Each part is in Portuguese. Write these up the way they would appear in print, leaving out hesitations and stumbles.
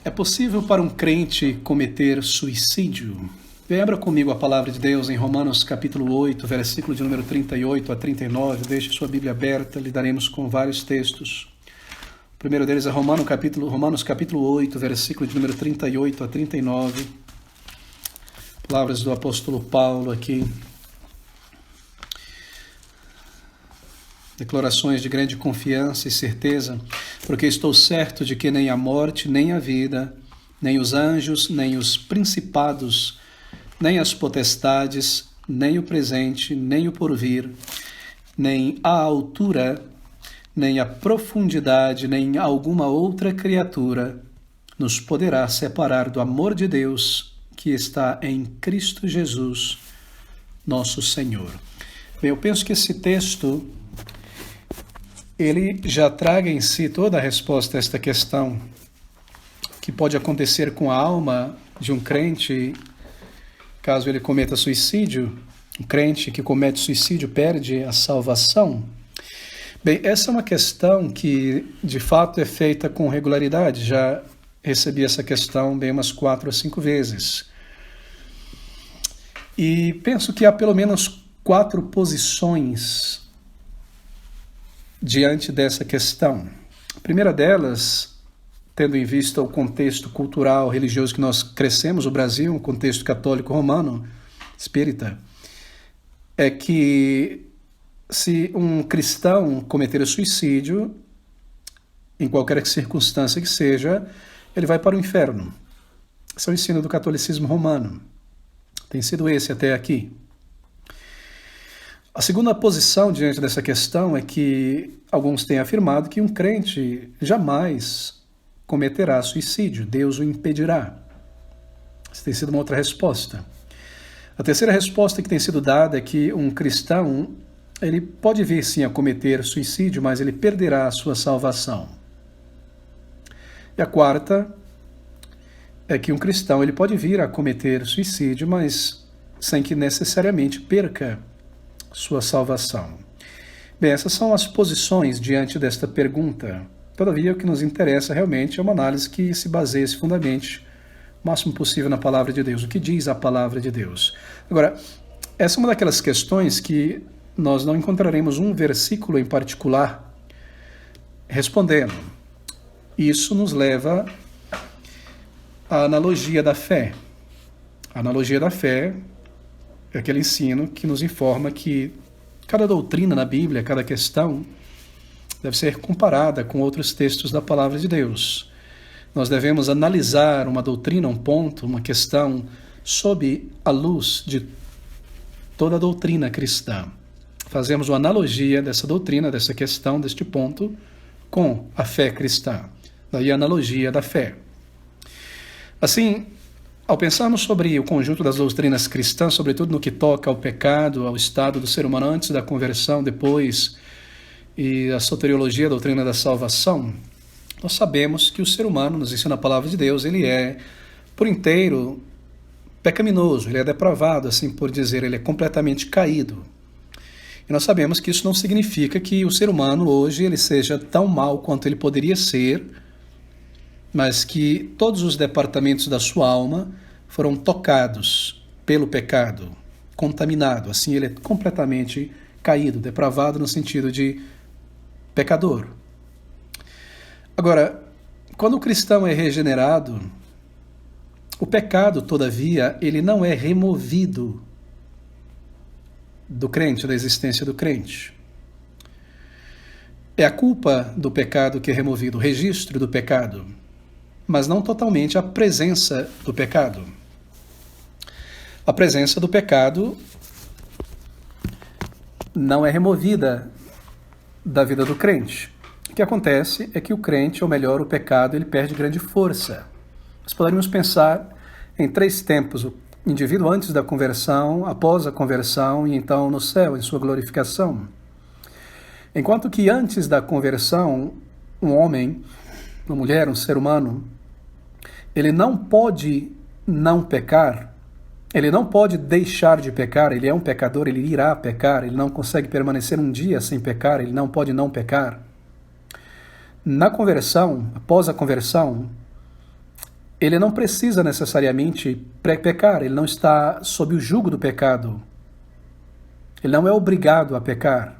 É possível para um crente cometer suicídio? Abra comigo a palavra de Deus em Romanos capítulo 8, versículo de número 38 a 39. Deixe sua Bíblia aberta, lidaremos com vários textos. O primeiro deles é Romanos capítulo 8, versículo de número 38 a 39. Palavras do apóstolo Paulo aqui. Declarações de grande confiança e certeza, porque estou certo de que nem a morte, nem a vida, nem os anjos, nem os principados, nem as potestades, nem o presente, nem o porvir, nem a altura, nem a profundidade, nem alguma outra criatura nos poderá separar do amor de Deus que está em Cristo Jesus, nosso Senhor. Bem, eu penso que esse texto ele já traga em si toda a resposta a esta questão que pode acontecer com a alma de um crente caso ele cometa suicídio. Um crente que comete suicídio perde a salvação. Bem, essa é uma questão que de fato é feita com regularidade. Já recebi essa questão bem umas 4 ou 5 vezes. E penso que há pelo menos 4 posições diante dessa questão. A primeira delas, tendo em vista o contexto cultural, religioso que nós crescemos, o Brasil, um contexto católico romano, espírita, é que se um cristão cometer suicídio, em qualquer circunstância que seja, ele vai para o inferno. Esse é o ensino do catolicismo romano. Tem sido esse até aqui. A segunda posição diante dessa questão é que alguns têm afirmado que um crente jamais cometerá suicídio, Deus o impedirá. Essa tem sido uma outra resposta. A terceira resposta que tem sido dada é que um cristão, ele pode vir sim a cometer suicídio, mas ele perderá a sua salvação. E a quarta é que um cristão, ele pode vir a cometer suicídio, mas sem que necessariamente perca sua salvação. Bem, essas são as posições diante desta pergunta. Todavia, o que nos interessa realmente é uma análise que se baseie, se fundamente, o máximo possível na palavra de Deus. O que diz a palavra de Deus? Agora, essa é uma daquelas questões que nós não encontraremos um versículo em particular respondendo. Isso nos leva à analogia da fé. A analogia da fé é aquele ensino que nos informa que cada doutrina na Bíblia, cada questão, deve ser comparada com outros textos da palavra de Deus. Nós devemos analisar uma doutrina, um ponto, uma questão, sob a luz de toda a doutrina cristã. Fazemos uma analogia dessa doutrina, dessa questão, deste ponto, com a fé cristã. Daí a analogia da fé. Assim, ao pensarmos sobre o conjunto das doutrinas cristãs, sobretudo no que toca ao pecado, ao estado do ser humano antes da conversão, depois, e a soteriologia, a doutrina da salvação, nós sabemos que o ser humano, nos ensina a palavra de Deus, ele é, por inteiro, pecaminoso, ele é depravado, assim por dizer, ele é completamente caído. E nós sabemos que isso não significa que o ser humano hoje ele seja tão mau quanto ele poderia ser, mas que todos os departamentos da sua alma foram tocados pelo pecado, contaminado. Assim, ele é completamente caído, depravado no sentido de pecador. Agora, quando o cristão é regenerado, o pecado, todavia, ele não é removido do crente, da existência do crente. É a culpa do pecado que é removido, o registro do pecado, mas não totalmente a presença do pecado. A presença do pecado não é removida da vida do crente. O que acontece é que o crente, ou melhor, o pecado, ele perde grande força. Nós poderíamos pensar em 3 tempos: o indivíduo antes da conversão, após a conversão e então no céu, em sua glorificação. Enquanto que antes da conversão, um homem, uma mulher, um ser humano, ele não pode não pecar, ele não pode deixar de pecar, ele é um pecador, ele irá pecar, ele não consegue permanecer um dia sem pecar, ele não pode não pecar. Na conversão, após a conversão, ele não precisa necessariamente pecar, ele não está sob o jugo do pecado. Ele não é obrigado a pecar.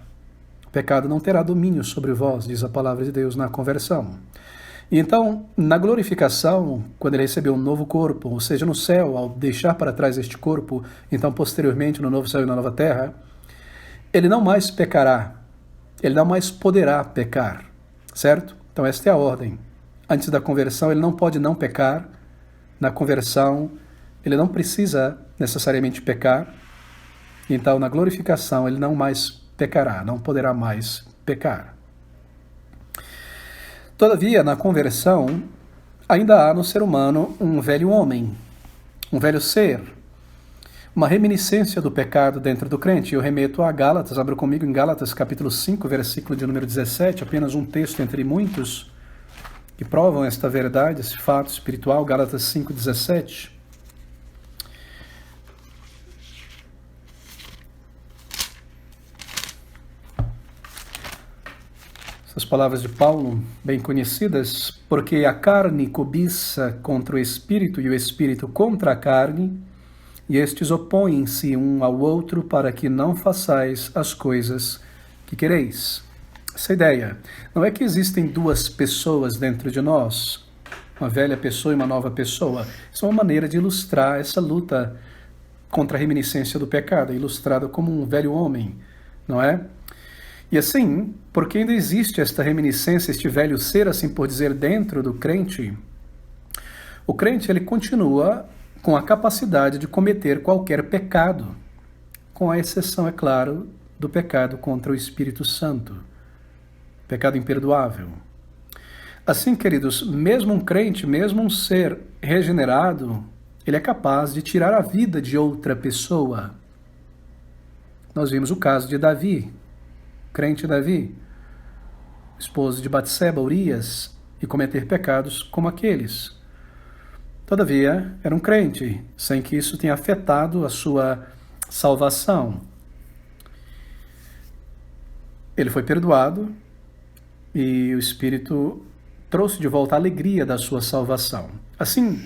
O pecado não terá domínio sobre vós, diz a palavra de Deus na conversão. E então, na glorificação, quando ele recebeu um novo corpo, ou seja, no céu, ao deixar para trás este corpo, então posteriormente no novo céu e na nova terra, ele não mais pecará, ele não mais poderá pecar, certo? Então esta é a ordem. Antes da conversão, ele não pode não pecar. Na conversão, ele não precisa necessariamente pecar. Então, na glorificação, ele não mais pecará, não poderá mais pecar. Todavia, na conversão, ainda há no ser humano um velho homem, um velho ser, uma reminiscência do pecado dentro do crente. Eu remeto a Gálatas, abra comigo em Gálatas capítulo 5, versículo de número 17, apenas um texto entre muitos que provam esta verdade, esse fato espiritual, Gálatas 5, 17. Essas palavras de Paulo, bem conhecidas, porque a carne cobiça contra o espírito e o espírito contra a carne, e estes opõem-se um ao outro para que não façais as coisas que quereis. Essa ideia não é que existem duas pessoas dentro de nós, uma velha pessoa e uma nova pessoa. Isso é uma maneira de ilustrar essa luta contra a reminiscência do pecado, ilustrada como um velho homem, não é? E assim, porque ainda existe esta reminiscência, este velho ser, assim por dizer, dentro do crente, o crente ele continua com a capacidade de cometer qualquer pecado, com a exceção, é claro, do pecado contra o Espírito Santo, pecado imperdoável. Assim, queridos, mesmo um crente, mesmo um ser regenerado, ele é capaz de tirar a vida de outra pessoa. Nós vimos o caso de Davi, crente Davi, esposo de Batseba, Urias, e cometer pecados como aqueles. Todavia, era um crente, sem que isso tenha afetado a sua salvação. Ele foi perdoado e o Espírito trouxe de volta a alegria da sua salvação. Assim,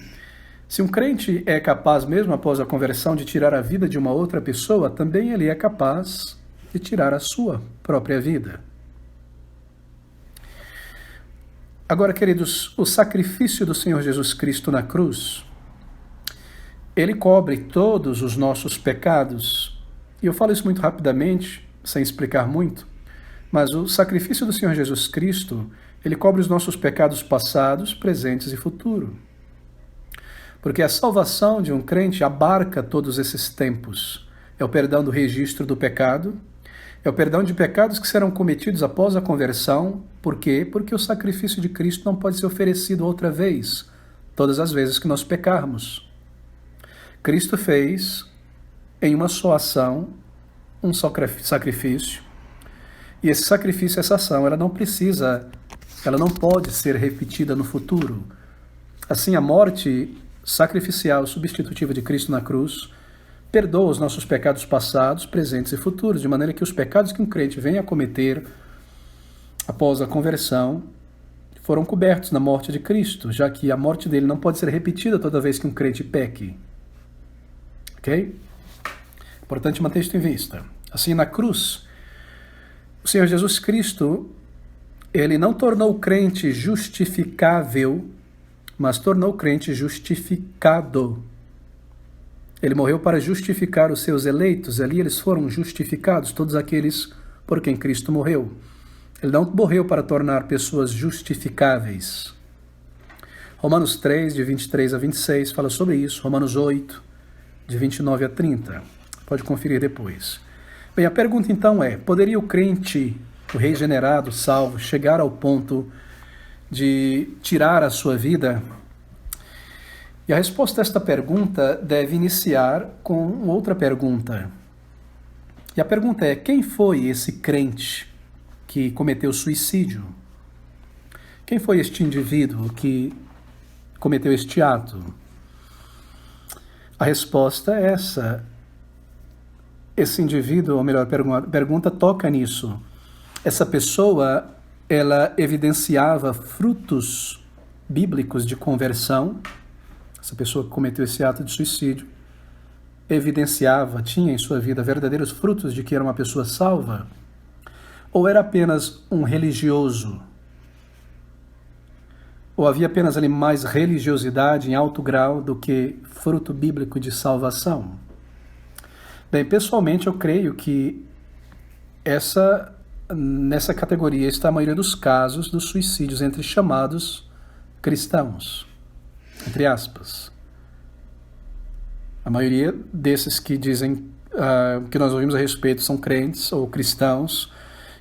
se um crente é capaz, mesmo após a conversão, de tirar a vida de uma outra pessoa, também ele é capaz de tirar a sua própria vida. Agora, queridos, o sacrifício do Senhor Jesus Cristo na cruz, ele cobre todos os nossos pecados. E eu falo isso muito rapidamente, sem explicar muito, mas o sacrifício do Senhor Jesus Cristo, ele cobre os nossos pecados passados, presentes e futuros. Porque a salvação de um crente abarca todos esses tempos. É o perdão do registro do pecado, é o perdão de pecados que serão cometidos após a conversão. Por quê? Porque o sacrifício de Cristo não pode ser oferecido outra vez, todas as vezes que nós pecarmos. Cristo fez, em uma só ação, um só sacrifício. E esse sacrifício, essa ação, ela não pode ser repetida no futuro. Assim, a morte sacrificial substitutiva de Cristo na cruz perdoa os nossos pecados passados, presentes e futuros, de maneira que os pecados que um crente vem a cometer após a conversão foram cobertos na morte de Cristo, já que a morte dele não pode ser repetida toda vez que um crente peque. Ok? Importante manter isto em vista. Assim, na cruz, o Senhor Jesus Cristo, ele não tornou o crente justificável, mas tornou o crente justificado. Ele morreu para justificar os seus eleitos. Ali eles foram justificados, todos aqueles por quem Cristo morreu. Ele não morreu para tornar pessoas justificáveis. Romanos 3, de 23 a 26, fala sobre isso. Romanos 8, de 29 a 30. Pode conferir depois. Bem, a pergunta então é, poderia o crente, o regenerado, salvo, chegar ao ponto de tirar a sua vida? E a resposta a esta pergunta deve iniciar com outra pergunta. E a pergunta é, quem foi esse crente que cometeu suicídio? Quem foi este indivíduo que cometeu este ato? A resposta é essa. Esse indivíduo, ou melhor, pergunta toca nisso. Essa pessoa, ela evidenciava frutos bíblicos de conversão, essa pessoa que cometeu esse ato de suicídio, evidenciava, tinha em sua vida verdadeiros frutos de que era uma pessoa salva? Ou era apenas um religioso? Ou havia apenas ali mais religiosidade em alto grau do que fruto bíblico de salvação? Bem, pessoalmente eu creio que nessa categoria está a maioria dos casos dos suicídios entre chamados cristãos, entre aspas. A maioria desses que dizem que nós ouvimos a respeito são crentes ou cristãos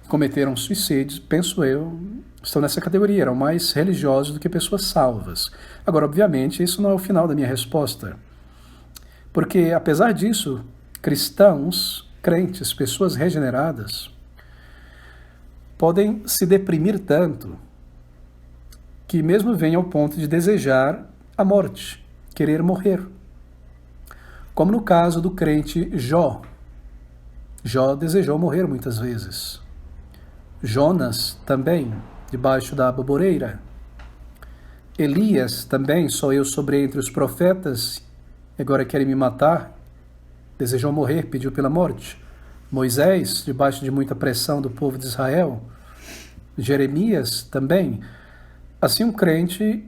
que cometeram suicídios, penso eu, estão nessa categoria, eram mais religiosos do que pessoas salvas. Agora, obviamente, isso não é o final da minha resposta, porque, apesar disso, cristãos, crentes, pessoas regeneradas, podem se deprimir tanto que mesmo venham ao ponto de desejar a morte, querer morrer. Como no caso do crente Jó. Jó desejou morrer muitas vezes. Jonas também, debaixo da aboboreira. Elias também, só eu sobrei entre os profetas, agora querem me matar. Desejou morrer, pediu pela morte. Moisés, debaixo de muita pressão do povo de Israel. Jeremias também. Assim, um crente,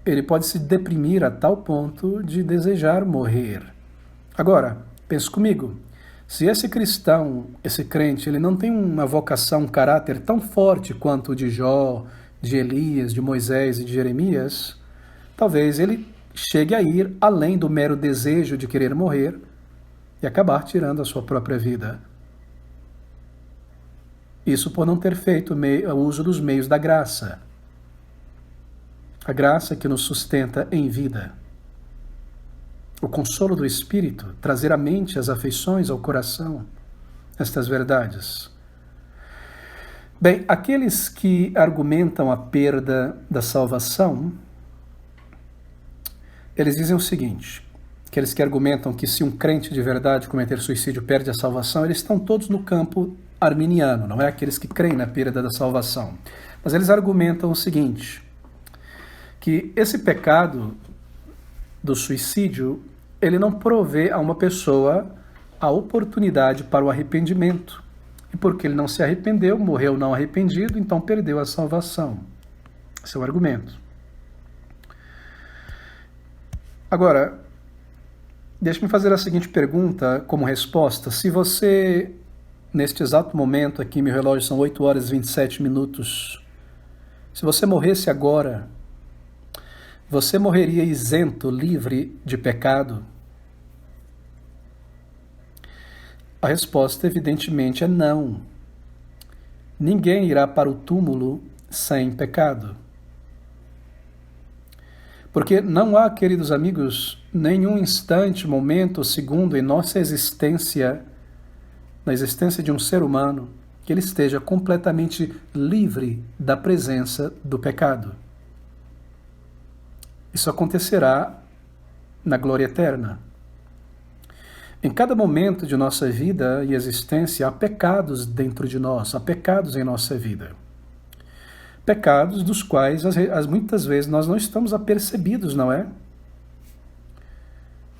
ele pode se deprimir a tal ponto de desejar morrer. Agora, pense comigo, se esse cristão, esse crente, ele não tem uma vocação, um caráter tão forte quanto o de Jó, de Elias, de Moisés e de Jeremias, talvez ele chegue a ir além do mero desejo de querer morrer e acabar tirando a sua própria vida. Isso por não ter feito o uso dos meios da graça. A graça que nos sustenta em vida. O consolo do Espírito, trazer à mente as afeições, ao coração, estas verdades. Bem, aqueles que argumentam a perda da salvação, eles dizem o seguinte, aqueles que argumentam que se um crente de verdade cometer suicídio perde a salvação, eles estão todos no campo arminiano, não é aqueles que creem na perda da salvação. Mas eles argumentam o seguinte, que esse pecado do suicídio, ele não provê a uma pessoa a oportunidade para o arrependimento. E porque ele não se arrependeu, morreu não arrependido, então perdeu a salvação. Esse é o argumento. Agora, deixe-me fazer a seguinte pergunta como resposta. Se você, neste exato momento aqui, meu relógio são 8 horas e 27 minutos, se você morresse agora, você morreria isento, livre de pecado? A resposta, evidentemente, é não. Ninguém irá para o túmulo sem pecado. Porque não há, queridos amigos, nenhum instante, momento ou segundo em nossa existência, na existência de um ser humano, que ele esteja completamente livre da presença do pecado. Isso acontecerá na glória eterna. Em cada momento de nossa vida e existência, há pecados dentro de nós, há pecados em nossa vida. Pecados dos quais, muitas vezes, nós não estamos apercebidos, não é?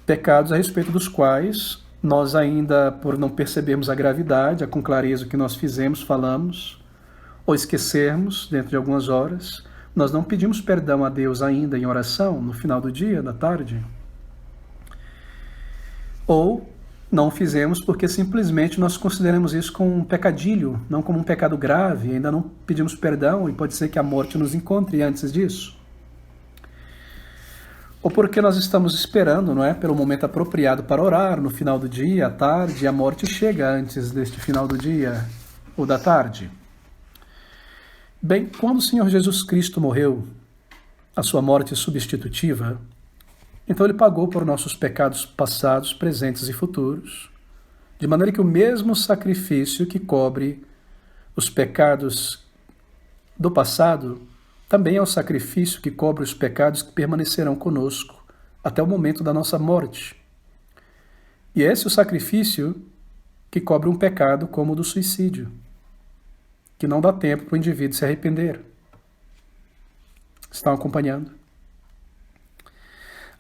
Pecados a respeito dos quais nós ainda, por não percebermos a gravidade, com clareza o que nós fizemos, falamos, ou esquecermos dentro de algumas horas, nós não pedimos perdão a Deus ainda em oração, no final do dia, da tarde. Ou não fizemos porque simplesmente nós consideramos isso como um pecadilho, não como um pecado grave, ainda não pedimos perdão e pode ser que a morte nos encontre antes disso. Ou porque nós estamos esperando, não é, pelo momento apropriado para orar, no final do dia, à tarde, e a morte chega antes deste final do dia ou da tarde. Bem, quando o Senhor Jesus Cristo morreu, a sua morte substitutiva, então ele pagou por nossos pecados passados, presentes e futuros, de maneira que o mesmo sacrifício que cobre os pecados do passado, também é o sacrifício que cobre os pecados que permanecerão conosco até o momento da nossa morte. E esse é o sacrifício que cobre um pecado como o do suicídio, que não dá tempo para o indivíduo se arrepender. Estão acompanhando?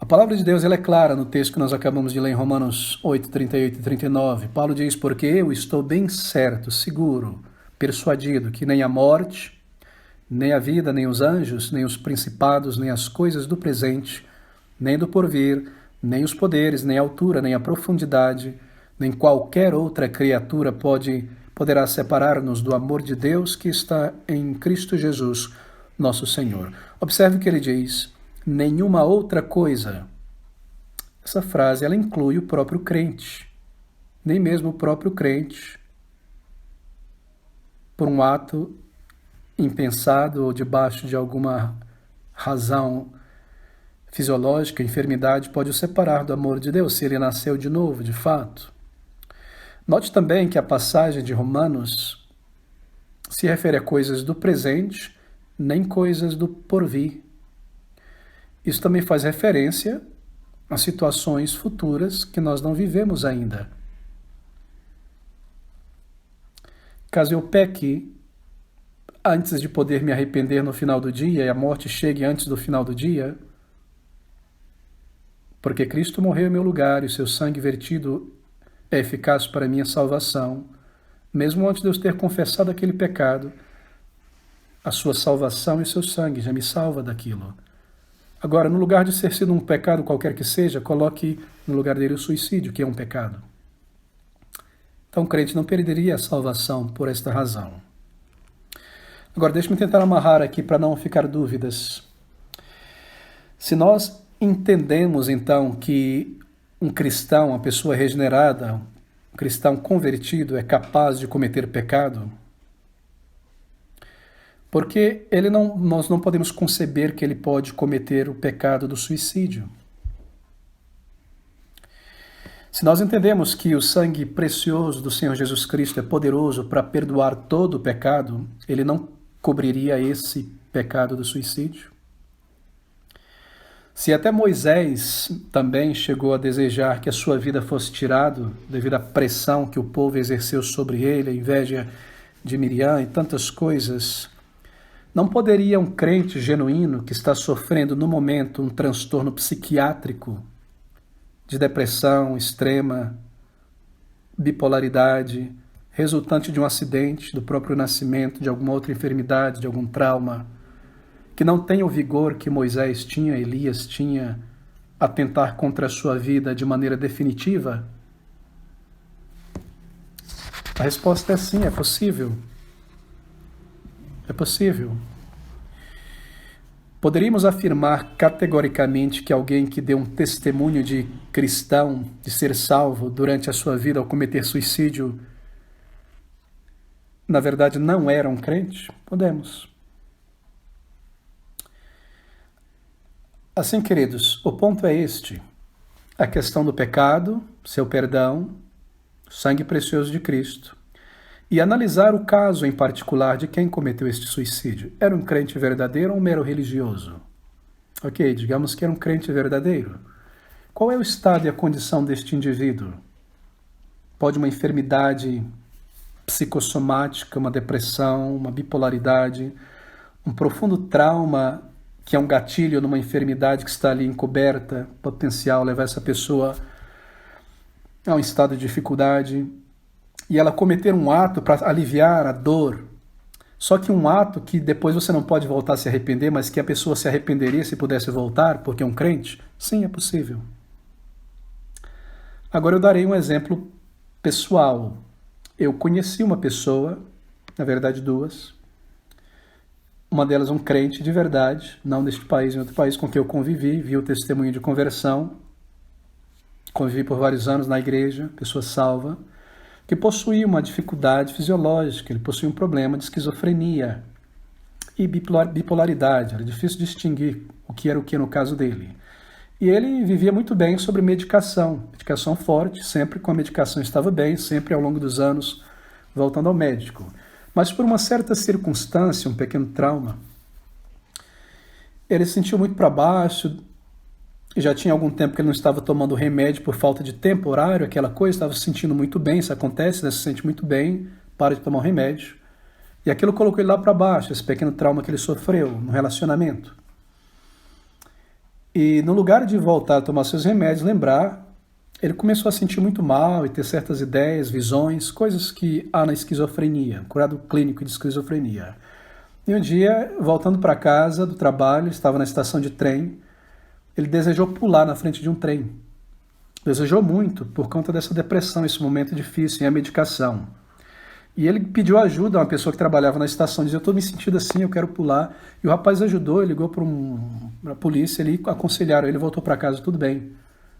A palavra de Deus ela é clara no texto que nós acabamos de ler em Romanos 8, 38 e 39. Paulo diz, porque eu estou bem certo, seguro, persuadido que nem a morte, nem a vida, nem os anjos, nem os principados, nem as coisas do presente, nem do porvir, nem os poderes, nem a altura, nem a profundidade, nem qualquer outra criatura poderá separar-nos do amor de Deus que está em Cristo Jesus, nosso Senhor. Observe o que ele diz, nenhuma outra coisa. Essa frase, ela inclui o próprio crente. Nem mesmo o próprio crente, por um ato impensado ou debaixo de alguma razão fisiológica, enfermidade, pode o separar do amor de Deus, se ele nasceu de novo, de fato. Note também que a passagem de Romanos se refere a coisas do presente, nem coisas do porvir. Isso também faz referência a situações futuras que nós não vivemos ainda. Caso eu peque antes de poder me arrepender no final do dia e a morte chegue antes do final do dia, porque Cristo morreu em meu lugar e o seu sangue vertido é eficaz para a minha salvação, mesmo antes de eu ter confessado aquele pecado, a sua salvação e o seu sangue já me salva daquilo. Agora, no lugar de ser sido um pecado qualquer que seja, coloque no lugar dele o suicídio, que é um pecado. Então, o crente não perderia a salvação por esta razão. Agora, deixe-me tentar amarrar aqui para não ficar dúvidas. Se nós entendemos, então, que um cristão, uma pessoa regenerada, um cristão convertido é capaz de cometer pecado, porque nós não podemos conceber que ele pode cometer o pecado do suicídio. Se nós entendemos que o sangue precioso do Senhor Jesus Cristo é poderoso para perdoar todo o pecado, ele não cobriria esse pecado do suicídio? Se até Moisés também chegou a desejar que a sua vida fosse tirada devido à pressão que o povo exerceu sobre ele, a inveja de Miriam e tantas coisas, não poderia um crente genuíno que está sofrendo no momento um transtorno psiquiátrico de depressão extrema, bipolaridade, resultante de um acidente, do próprio nascimento, de alguma outra enfermidade, de algum trauma, que não tem o vigor que Moisés tinha, Elias tinha, atentar contra a sua vida de maneira definitiva? A resposta é sim, é possível. É possível. Poderíamos afirmar categoricamente que alguém que deu um testemunho de cristão, de ser salvo durante a sua vida ao cometer suicídio, na verdade não era um crente? Podemos. Assim, queridos, o ponto é este. A questão do pecado, seu perdão, sangue precioso de Cristo. E analisar o caso em particular de quem cometeu este suicídio. Era um crente verdadeiro ou um mero religioso? Ok, digamos que era um crente verdadeiro. Qual é o estado e a condição deste indivíduo? Pode uma enfermidade psicossomática, uma depressão, uma bipolaridade, um profundo trauma que é um gatilho numa enfermidade que está ali encoberta, potencial levar essa pessoa a um estado de dificuldade, e ela cometer um ato para aliviar a dor, só que um ato que depois você não pode voltar a se arrepender, mas que a pessoa se arrependeria se pudesse voltar, porque é um crente? Sim, é possível. Agora eu darei um exemplo pessoal. Eu conheci uma pessoa, na verdade duas, uma delas um crente de verdade, não neste país, em outro país, com quem eu convivi, vi o testemunho de conversão, convivi por vários anos na igreja, pessoa salva, que possuía uma dificuldade fisiológica, ele possuía um problema de esquizofrenia e bipolaridade, era difícil distinguir o que era o que no caso dele. E ele vivia muito bem sobre medicação forte, sempre com a medicação estava bem, sempre ao longo dos anos voltando ao médico. Mas por uma certa circunstância, um pequeno trauma, ele se sentiu muito para baixo, já tinha algum tempo que ele não estava tomando remédio por falta de tempo, horário, aquela coisa, estava se sentindo muito bem, isso acontece, né? Se sente muito bem, para de tomar um remédio. E aquilo colocou ele lá para baixo, esse pequeno trauma que ele sofreu no relacionamento. E no lugar de voltar a tomar seus remédios, lembrar, ele começou a sentir muito mal e ter certas ideias, visões, coisas que há na esquizofrenia, curado clínico de esquizofrenia. E um dia, voltando para casa do trabalho, estava na estação de trem, ele desejou pular na frente de um trem. Desejou muito por conta dessa depressão, esse momento difícil, e a medicação. E ele pediu ajuda a uma pessoa que trabalhava na estação, dizia, eu estou me sentindo assim, eu quero pular. E o rapaz ajudou, ele ligou para a polícia, ele aconselharam, ele voltou para casa, tudo bem,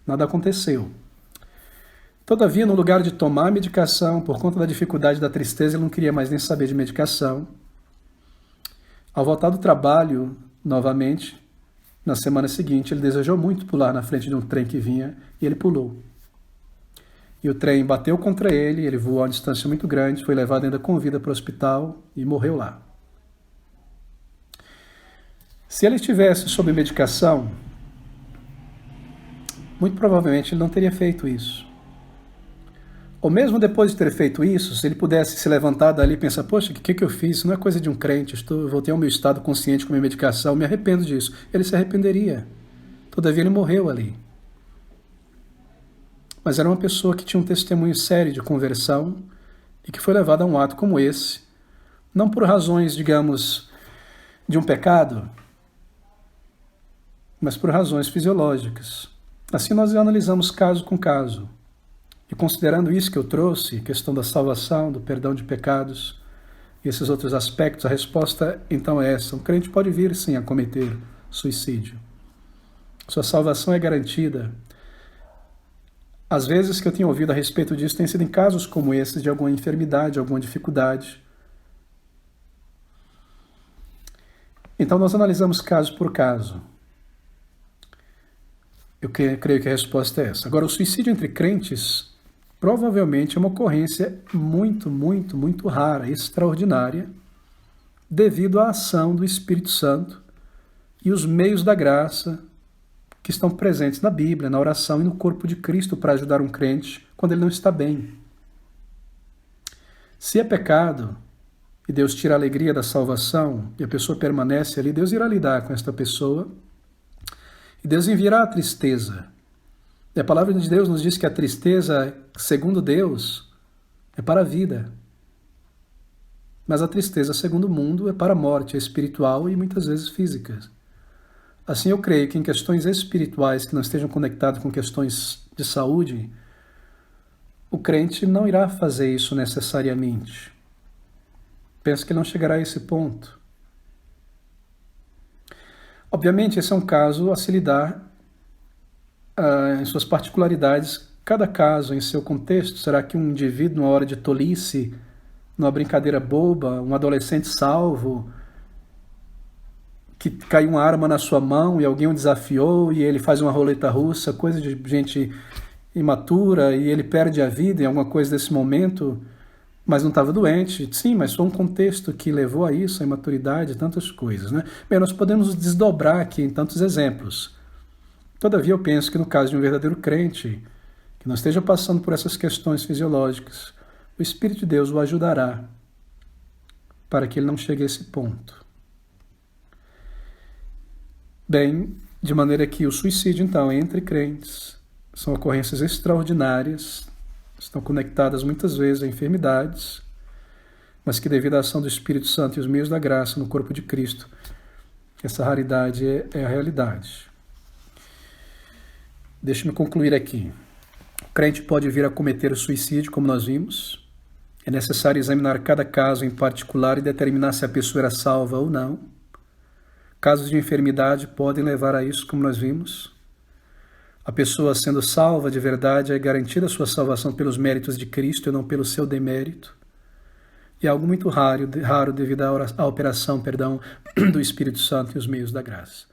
nada aconteceu. Todavia, no lugar de tomar a medicação, por conta da dificuldade da tristeza, ele não queria mais nem saber de medicação. Ao voltar do trabalho, novamente, na semana seguinte, ele desejou muito pular na frente de um trem que vinha, e ele pulou. E o trem bateu contra ele, ele voou a uma distância muito grande, foi levado ainda com vida para o hospital e morreu lá. Se ele estivesse sob medicação, muito provavelmente ele não teria feito isso. Ou mesmo depois de ter feito isso, se ele pudesse se levantar dali e pensar, poxa, o que eu fiz? Isso não é coisa de um crente, voltei ao meu estado consciente com a minha medicação, me arrependo disso. Ele se arrependeria. Todavia ele morreu ali. Mas era uma pessoa que tinha um testemunho sério de conversão e que foi levada a um ato como esse, não por razões, digamos, de um pecado, mas por razões fisiológicas. Assim nós analisamos caso com caso. E considerando isso que eu trouxe, questão da salvação, do perdão de pecados e esses outros aspectos, a resposta então é essa. Um crente pode vir sim a cometer suicídio. Sua salvação é garantida. As vezes que eu tenho ouvido a respeito disso tem sido em casos como esses, de alguma enfermidade, alguma dificuldade. Então nós analisamos caso por caso. Eu creio que a resposta é essa. Agora, o suicídio entre crentes provavelmente é uma ocorrência muito, muito, muito rara, extraordinária, devido à ação do Espírito Santo e os meios da graça que estão presentes na Bíblia, na oração e no corpo de Cristo para ajudar um crente quando ele não está bem. Se é pecado e Deus tira a alegria da salvação e a pessoa permanece ali, Deus irá lidar com esta pessoa e Deus enviará a tristeza. E a palavra de Deus nos diz que a tristeza, segundo Deus, é para a vida. Mas a tristeza, segundo o mundo, é para a morte, é espiritual e muitas vezes física. Assim eu creio que em questões espirituais que não estejam conectadas com questões de saúde, o crente não irá fazer isso necessariamente. Penso que não chegará a esse ponto. Obviamente, esse é um caso a se lidar em suas particularidades, cada caso em seu contexto. Será que um indivíduo, numa hora de tolice, numa brincadeira boba, um adolescente salvo, que caiu uma arma na sua mão e alguém o desafiou e ele faz uma roleta russa, coisa de gente imatura, e ele perde a vida em alguma coisa desse momento, mas não estava doente? Sim, mas foi um contexto que levou a isso, a imaturidade, tantas coisas, né? Bem, nós podemos desdobrar aqui em tantos exemplos. Todavia, eu penso que no caso de um verdadeiro crente, que não esteja passando por essas questões fisiológicas, o Espírito de Deus o ajudará para que ele não chegue a esse ponto. Bem, de maneira que o suicídio, então, entre crentes, são ocorrências extraordinárias, estão conectadas muitas vezes a enfermidades, mas que devido à ação do Espírito Santo e os meios da graça no corpo de Cristo, essa raridade é a realidade. Deixe-me concluir aqui. O crente pode vir a cometer o suicídio, como nós vimos. É necessário examinar cada caso em particular e determinar se a pessoa era salva ou não. Casos de enfermidade podem levar a isso, como nós vimos. A pessoa sendo salva de verdade é garantida a sua salvação pelos méritos de Cristo e não pelo seu demérito. E é algo muito raro devido à operação, do Espírito Santo e os meios da graça.